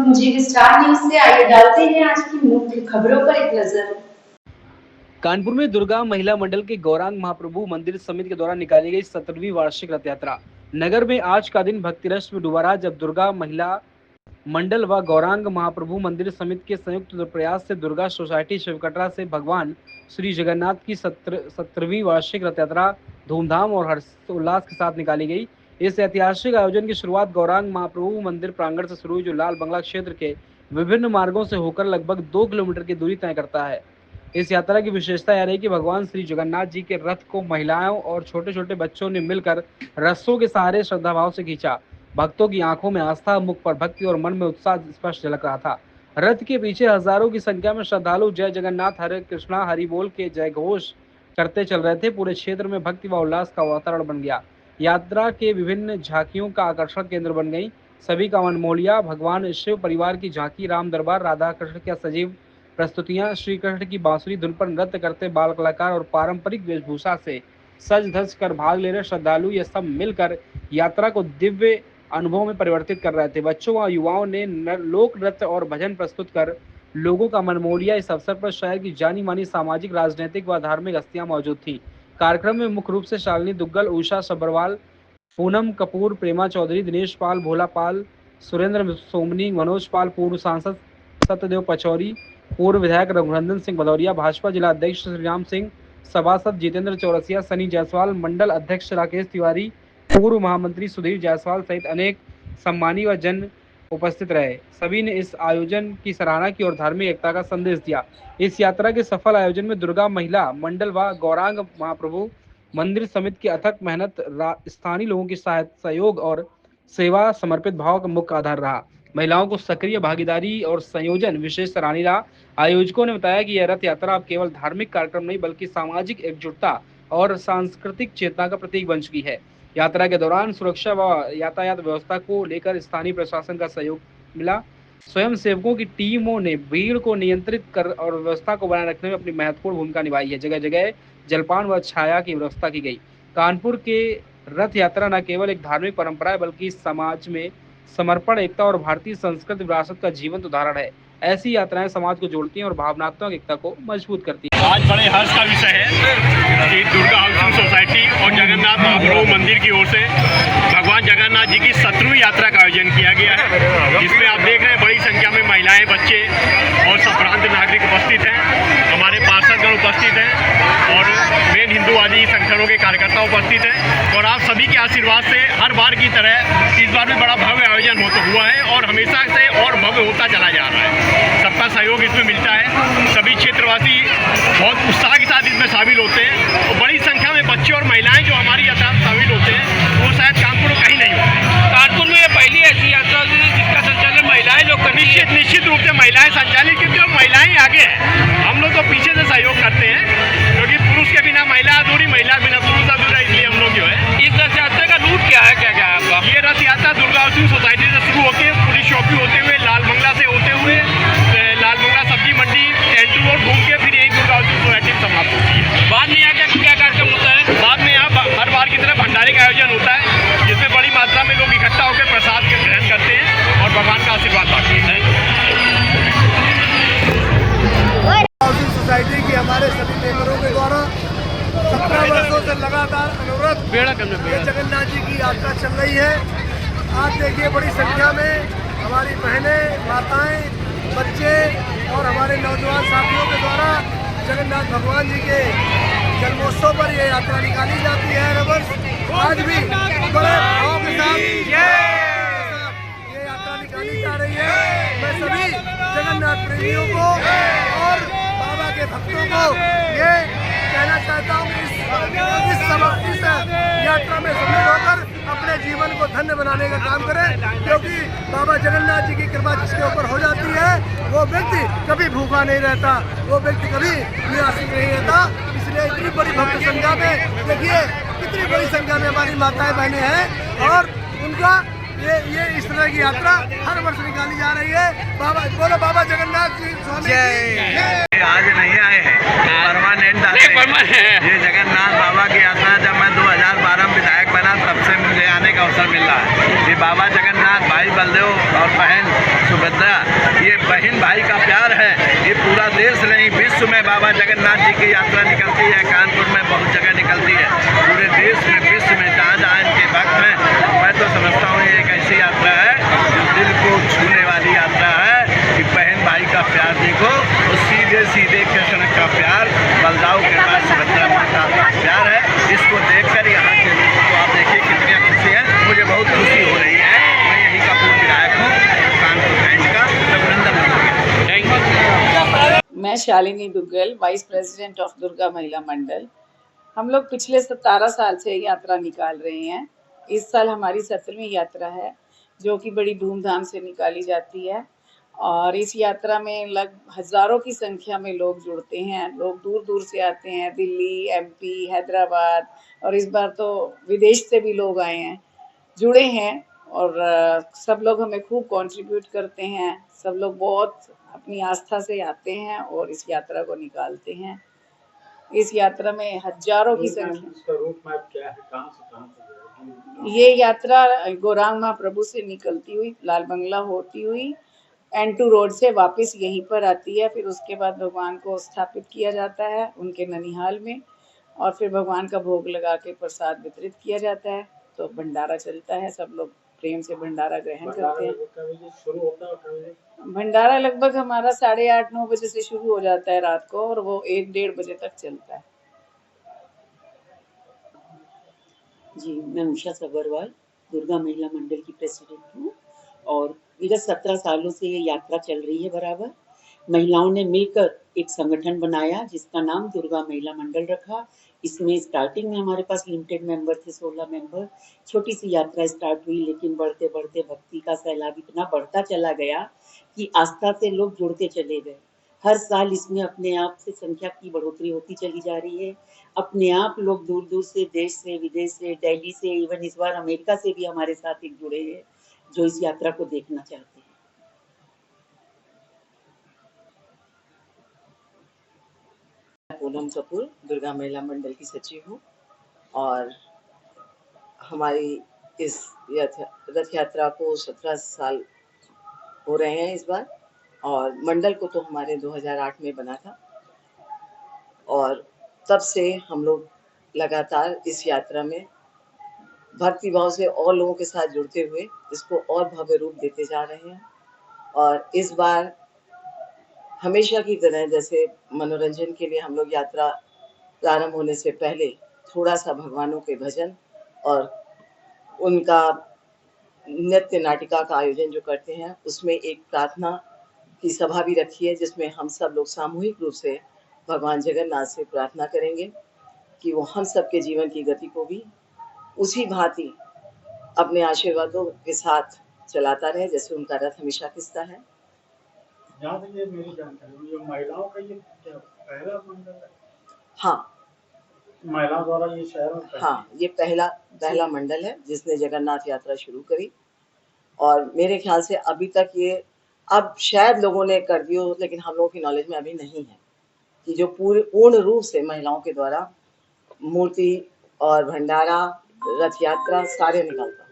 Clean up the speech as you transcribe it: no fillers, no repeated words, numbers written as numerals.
पूंजी star news से आइए डालते हैं आज की मुख्य खबरों पर एक नजर। कानपुर में दुर्गा महिला मंडल के गौरांग महाप्रभु मंदिर समिति के द्वारा निकाली गई 17वीं वार्षिक रथ यात्रा। नगर में आज का दिन भक्ति रस में डूबा रहा, जब दुर्गा महिला मंडल व गौरांग महाप्रभु मंदिर समिति के संयुक्त प्रयास से दुर्गा सोसाइटी शिवकटरा से भगवान श्री जगन्नाथ की 17वीं वार्षिक रथ यात्रा धूमधाम और हर्षोल्लास के साथ निकाली गई। इस ऐतिहासिक आयोजन की शुरुआत गौरांग महाप्रभु मंदिर प्रांगण से शुरू हुई, जो लाल बंगला क्षेत्र के विभिन्न मार्गों से होकर लगभग 2 किलोमीटर की दूरी तय करता है। इस यात्रा की विशेषता यह रही कि भगवान श्री जगन्नाथ जी के रथ को महिलाओं और छोटे छोटे बच्चों ने मिलकर रस्सों के सहारे श्रद्धाभाव से खींचा। भक्तों की आंखों में आस्था, मुख पर भक्ति और मन में उत्साह स्पष्ट झलक रहा था। रथ के पीछे हजारों की संख्या में श्रद्धालु जय जगन्नाथ, हरे कृष्णा, हरि बोल के जय घोष करते चल रहे थे। पूरे क्षेत्र में भक्ति व उल्लास का वातावरण बन गया। यात्रा के विभिन्न झांकियों का आकर्षण केंद्र बन गई। सभी का मन मोह लिया। भगवान शिव परिवार की झांकी, राम दरबार, राधा कृष्ण की सजीव प्रस्तुतियां, श्री कृष्ण की बांसुरी धुन पर नृत्य करते बाल कलाकार और पारंपरिक वेशभूषा से सज धज कर भाग ले रहे श्रद्धालु, ये सब मिलकर यात्रा को दिव्य अनुभव में परिवर्तित कर रहे थे। बच्चों व युवाओं ने लोक नृत्य और भजन प्रस्तुत कर लोगों का मन मोह लिया। इस अवसर पर शहर की जानी मानी सामाजिक, राजनीतिक व धार्मिक हस्तियां मौजूद थी। कार्यक्रम में मुख्य रूप से शालिनी दुग्गल, उषा सब्बरवाल, पूनम कपूर, प्रेमा चौधरी, दिनेश पाल, भोला पाल, सुरेंद्र सोमनी, मनोज पाल, पूर्व सांसद सत्यदेव पचौरी, पूर्व विधायक रघुनंदन सिंह भदौरिया, भाजपा जिला अध्यक्ष श्रीराम सिंह, सभासद जितेंद्र चौरसिया, सनी जायसवाल, मंडल अध्यक्ष राकेश तिवारी, पूर्व महामंत्री सुधीर जायसवाल सहित अनेक सम्मानी व जन उपस्थित रहे। सभी ने इस आयोजन की सराहना की और धार्मिक एकता का संदेश दिया। इस यात्रा के सफल आयोजन में दुर्गा महिला मंडल व गौरांग महाप्रभु मंदिर समिति की अथक मेहनत, स्थानीय लोगों की सहयोग और सेवा समर्पित भाव का मुख्य आधार रहा। महिलाओं को सक्रिय भागीदारी और संयोजन विशेष सराहनीय रहा। आयोजकों ने बताया कि यह रथ यात्रा अब केवल धार्मिक कार्यक्रम नहीं, बल्कि सामाजिक एकजुटता और सांस्कृतिक चेतना का प्रतीक बन चुकी है। यात्रा के दौरान सुरक्षा व यातायात व्यवस्था को लेकर स्थानीय प्रशासन का सहयोग मिला। स्वयं सेवकों की टीमों ने भीड़ को नियंत्रित कर और व्यवस्था को बनाए रखने में अपनी महत्वपूर्ण भूमिका निभाई है। जगह जगह जलपान व छाया की व्यवस्था की गई। कानपुर के रथ यात्रा न केवल एक धार्मिक परंपरा है, बल्कि समाज में समर्पण, एकता और भारतीय संस्कृति विरासत का जीवंत उदाहरण है। ऐसी यात्राएं समाज को जोड़ती हैं और भावनात्मक एकता को मजबूत करती हैं। आज बड़े हर्ष का विषय है कि दुर्गा हाउसिंग सोसाइटी और जगन्नाथ महाप्रभु मंदिर की ओर से भगवान जगन्नाथ जी की 17वीं यात्रा का आयोजन किया गया है, जिसमें आप देख रहे हैं बड़ी संख्या में महिलाएं, बच्चे और सब प्रांत नागरिक उपस्थित हैं। हमारे पार्षदगण उपस्थित हैं और मेन हिंदूवादी संगठनों के कार्यकर्ता उपस्थित हैं। और आप सभी के आशीर्वाद से हर बार की तरह इस बार भी बड़ा भव्य आयोजन हुआ है और हमेशा से और भव्य होता चला जा रहा है। सबका सहयोग इसमें मिलता है। सभी क्षेत्रवासी बहुत उत्साह के साथ इसमें शामिल होते हैं और बड़ी संख्या में बच्चे और महिलाएं जो हमारी यात्रा में शामिल होते हैं, वो शायद कानपुर में कहीं नहीं होते। कानपुर में ये पहली ऐसी यात्रा होती है जिसका संचालन महिलाएं लोग करती हैं। निश्चित रूप से महिलाएं संचालित, क्योंकि महिलाएं आगे हैं। हम लोग तो पीछे से सहयोग करते हैं, क्योंकि पुरुष के बिना महिला अधूरी, महिला बिना पुरुष अधूरा, इसलिए हम लोग जो है। इस रथ यात्रा का रूट क्या है, क्या क्या है आपका? ये रथ यात्रा दुर्गा हाउसिंग सोसाइटी से शुरू होकर पूरी शॉपी होते हुए लाल बंगला से होते हुए लाल बंगला सब्जी मंडी एंट्री रोड घूम के फिर यही दुर्गा हाउसिंग सोसाइटी में समाप्त होती है। बाद में यहाँ क्या कार्यक्रम होता है? बाद में यहाँ हर बार की तरह भंडारे का आयोजन होता है, जिसमें बड़ी मात्रा में लोग इकट्ठा होकर प्रसाद के ग्रहण करते हैं और भगवान का आशीर्वाद पाते हैं। हाउसिंग सोसाइटी की हमारे सभी मेंबरों के द्वारा 17 वर्षों से लगातार अनुव्रत जगन्नाथ जी की यात्रा चल रही है। आज देखिए बड़ी संख्या में हमारी बहनें, माताएं, बच्चे और हमारे नौजवान साथियों के द्वारा जगन्नाथ भगवान जी के जन्मोत्सव पर यह यात्रा निकाली जाती है। हर वर्ष आज भी बड़े भाव के साथ ये यात्रा निकाली जा रही है। मैं सभी जगन्नाथ प्रेमियों को और बाबा के भक्तों को ये कहना चाहता हूँ कि इस यात्रा में सम्मिलित होकर अपने जीवन को धन्य बनाने का काम करें, क्योंकि बाबा जगन्नाथ जी की कृपा जिसके ऊपर हो जाती है, वो व्यक्ति कभी भूखा नहीं रहता, वो व्यक्ति कभी निराशित नहीं रहता। इसलिए इतनी बड़ी भक्त संख्या में देखिए कितनी बड़ी संख्या में हमारी माताएं बहनें हैं और उनका ये इस तरह की यात्रा हर वर्ष निकाली जा रही है। बाबा बोलो, बाबा जगन्नाथ जी स्वामी जय। आज नहीं आए हैं, परमानेंट आते हैं। ये जगन्नाथ बाबा की यात्रा जब मैं 2012 में विधायक बना, तब से मुझे आने का अवसर मिल रहा है। ये बाबा जगन्नाथ, भाई बलदेव और बहन सुभद्रा, ये बहन भाई का प्यार है। ये पूरा देश नहीं, विश्व में बाबा जगन्नाथ जी की यात्रा निकलती है। कानपुर में बहुत जगह निकलती है, पूरे देश में, विश्व में जहाँ जहाँ इनके भक्त हैं। मैं तो समझता हूँ ये एक ऐसी यात्रा है जो दिल को छूने वाली यात्रा है कि बहन भाई का प्यार देखो, और सीधे सीधे कृष्ण का प्यार, बलदाव के पास सुभद्रा माँ का प्यार है। इसको देखकर यहाँ के लोगों को आप देखिए कितनी खुशी है। मुझे बहुत खुशी हो रही है। मैं यहीं का पूर्व विधायक हूँ, कानपुर रेंज का, रघुनंदन लोग। Thank you. मैं Shalini Duggal, vice president of Durga Mahila Mandal. हम लोग पिछले 17 साल से यात्रा निकाल रहे हैं। इस साल हमारी 17वीं यात्रा है, जो कि बड़ी धूमधाम से निकाली जाती है। और इस यात्रा में हज़ारों की संख्या में लोग जुड़ते हैं। लोग दूर दूर से आते हैं, दिल्ली, एमपी, हैदराबाद, और इस बार तो विदेश से भी लोग आए हैं, जुड़े हैं। और सब लोग हमें खूब कंट्रीब्यूट करते हैं। सब लोग बहुत अपनी आस्था से आते हैं और इस यात्रा को निकालते हैं। इस यात्रा में हजारों की संख्या। ये यात्रा गौरांग महाप्रभु से निकलती हुई लाल बंगला होती हुई N2 रोड से वापस यहीं पर आती है। फिर उसके बाद भगवान को स्थापित किया जाता है उनके ननिहाल में, और फिर भगवान का भोग लगा के प्रसाद वितरित किया जाता है। तो भंडारा चलता है, सब लोग प्रेम से भंडारा ग्रहण करते हैं। भंडारा लगभग हमारा 8:30-9 बजे से शुरू हो जाता है रात को, और वो 1-1:30 बजे तक चलता है। जी, मैं उषा सब्बरवाल दुर्गा महिला मंडल की प्रेसिडेंट हूँ, और विगत 17 सालों से ये यात्रा चल रही है बराबर। महिलाओं ने मिलकर एक संगठन बनाया जिसका नाम दुर्गा महिला मंडल रखा। इसमें स्टार्टिंग में हमारे पास लिमिटेड मेंबर थे, 16 मेंबर। छोटी सी यात्रा स्टार्ट हुई, लेकिन बढ़ते बढ़ते भक्ति का सैलाब इतना बढ़ता चला गया कि आस्था से लोग जुड़ते चले गए। हर साल इसमें अपने आप से संख्या की बढ़ोतरी होती चली जा रही है। अपने आप लोग दूर दूर से, देश से, विदेश से, दिल्ली से, इवन इस बार अमेरिका से भी हमारे साथ एक जुड़े हैं जो इस यात्रा को देखना चाहते हैं। पूनम कपूर दुर्गा महिला मंडल की सचिव हूँ, और हमारी इस रथ यात्रा को 17 साल हो रहे हैं इस बार। और मंडल को तो हमारे 2008 में बना था, और तब से हम लोग लगातार इस यात्रा में भक्ति भाव से और लोगों के साथ जुड़ते हुए इसको और भव्य रूप देते जा रहे हैं। और इस बार हमेशा की तरह जैसे मनोरंजन के लिए हम लोग यात्रा प्रारंभ होने से पहले थोड़ा सा भगवानों के भजन और उनका नृत्य नाटिका का आयोजन जो करते हैं, उसमें एक प्रार्थना की सभा भी रखी है, जिसमें हम सब लोग सामूहिक रूप से भगवान जगन्नाथ से प्रार्थना करेंगे कि वो हम सबके जीवन की गति को भी उसी भांति अपने आशीर्वादों के साथ चलाता रहे जैसे उनका रथ हमेशा खिंचता है। जहाँ तक ये मेरी जानकारी, ये महिलाओं का ये पहला मंडल है? हाँ, महिलाओं द्वारा ये शहर में हाँ, ये पहला मंडल है जिसने जगन्नाथ यात्रा शुरू करी। और मेरे ख्याल से अभी तक ये, अब शायद लोगों ने कर दी हो, लेकिन हम लोगों की नॉलेज में अभी नहीं है कि जो पूर्ण रूप से महिलाओं के द्वारा मूर्ति और भंडारा, रथ यात्रा सारे निकलता।